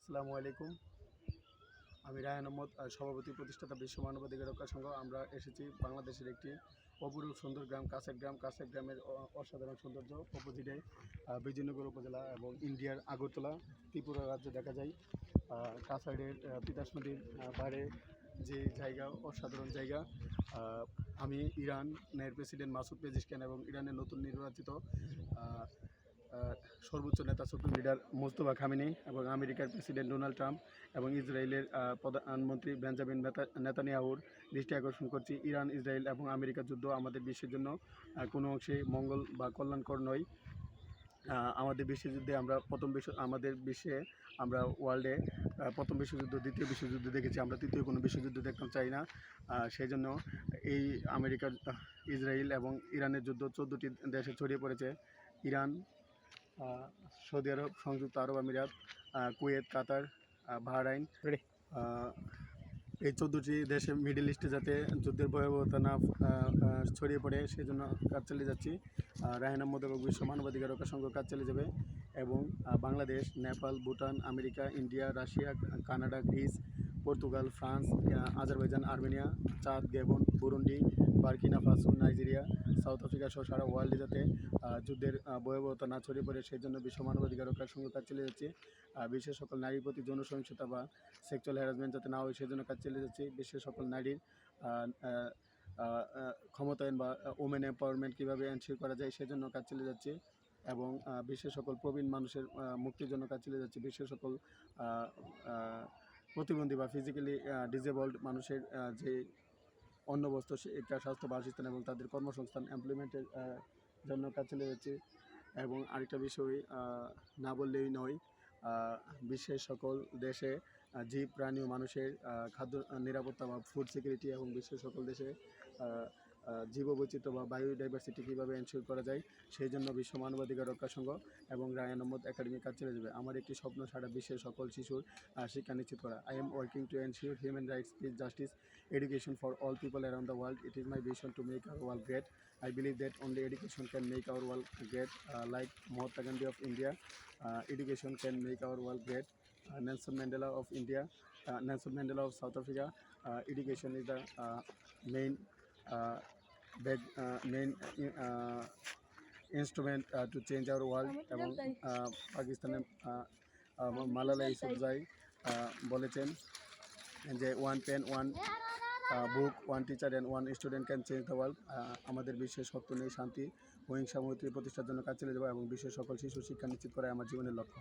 আসসালামু আলাইকুম। আমি রায়হান আহমদ, সভাপতি প্রতিষ্ঠাতা বিশ্ব মানবাধিকার রক্ষা সংঘ। আমরা এসেছি বাংলাদেশের একটি অপরূপ সুন্দর গ্রাম কাছের গ্রামের অসাধারণ সৌন্দর্য অপোজিটে বিজয়নগর উপজেলা এবং ইন্ডিয়ার আগরতলা ত্রিপুরা রাজ্যে দেখা যায়। কাছাড়ের তিতাস নদীর পাড়ে যে জায়গা, অসাধারণ জায়গা। আমি ইরানের প্রেসিডেন্ট মাসুদ পেজিশকিয়ান এবং ইরানের নতুন নির্বাচিত সর্বোচ্চ নেতা সুপ্রিম লিডার মুস্তফা খামেনি এবং আমেরিকার প্রেসিডেন্ট ডোনাল্ড ট্রাম্প এবং ইসরায়েলের প্রধানমন্ত্রী বেঞ্জামিন নেতানিয়াহুর দৃষ্টি আকর্ষণ করছি। ইরান, ইসরায়েল এবং আমেরিকার যুদ্ধ আমাদের বিশ্বের জন্য কোনো অংশে মঙ্গল বা কল্যাণকর নয়। আমাদের বিশ্বযুদ্ধে আমাদের বিশ্বে আমরা ওয়ার্ল্ডে প্রথম বিশ্বযুদ্ধ, দ্বিতীয় বিশ্বযুদ্ধ দেখেছি। আমরা তৃতীয় কোনো বিশ্বযুদ্ধ দেখতে চাই না। সেই জন্য এই আমেরিকার, ইসরায়েল এবং ইরানের যুদ্ধ 14টি দেশে ছড়িয়ে পড়েছে। ইরান, সৌদি আরব, সংযুক্ত আরব আমিরাত, কুয়েত, কাতার, বাহরাইন, এই 14টি দেশে মিডল ইস্টে যাতে যুদ্ধের ভয়াবহতা না ছড়িয়ে পড়ে সেই জন্য কাজ চালিয়ে যাচ্ছি। রায়হান আহমদ এবং বিশ্ব মানবাধিকার রক্ষা সংঘ কাজ চালিয়ে যাবে এবং Bangladesh, Nepal, Bhutan, America, India, Russia, Canada, Greece, Portugal, France, Azerbaijan, Armenia, Chad, Gabon, Burundi, Burkina Faso, Nigeria, South Africa সহ সারা ওয়ার্ল্ডে যাতে যুদ্ধের ভয়াবহতা না ছড়িয়ে পড়ে সেই জন্য বিশ্ব মানবাধিকার রক্ষার সঙ্গে কাজ চালিয়ে যাচ্ছে। বিশ্বের সকল নারীর প্রতি যৌন সহিংসতা বা সেক্সুয়াল হ্যারাসমেন্ট যাতে না হয় সেই জন্য কাজ চালিয়ে যাচ্ছে। বিশ্বের সকল নারীর ক্ষমতায়ন বা ওমেন এম্পাওয়ারমেন্ট কীভাবে এনশিওর করা যায় সেই জন্য কাজ চালিয়ে যাচ্ছে এবং বিশ্বের সকল প্রবীণ মানুষের মুক্তির জন্য কাজ চালিয়ে যাচ্ছে। বিশ্বের সকল প্রতিবন্ধী বা ফিজিক্যালি ডিসেবলড মানুষের যে অন্ন বস্ত্র, একটা স্বাস্থ্য, বাসস্থান এবং তাদের কর্মসংস্থান, এমপ্লয়মেন্টের জন্য কাজ চালিয়ে যাচ্ছে। এবং আরেকটা বিষয় না বললেই নয়, বিশ্বের সকল দেশে জীব, প্রাণী ও মানুষের খাদ্য নিরাপত্তা বা ফুড সিকিউরিটি এবং বিশ্বের সকল দেশে জীববৈচিত্র্য বা বায়োডাইভার্সিটি কীভাবে এনশিওর করা যায় সেই জন্য বিশ্ব মানবাধিকার রক্ষা সংঘ এবং রায়হান আহমদ একাডেমি কাজ চালিয়ে যাবে। আমার একটি স্বপ্ন সারা বিশ্বের সকল শিশুর শিক্ষা নিশ্চিত করা। I am working to ensure human rights, piece, justice, education for all people around the world. It is my vision to make our world great. I believe that only education can make our world great. Like Mahatma Gandhi of India, education can make our world great. Nelson Mandela of India, Nelson Mandela of South Africa. Education is the main instrument to change our world. এবং পাকিস্তানের মালালা ইউসুফজাই বলেছেন যে one pen, one book, one teacher and one student can change the world. আমাদের বিশ্বের সত্য নেই, শান্তি, অহিংসা, মৈত্রী প্রতিষ্ঠার জন্য কাজ চালিয়ে যাবো এবং বিশ্বের সকল শিশু শিক্ষা নিশ্চিত করাই আমার জীবনের লক্ষ্য।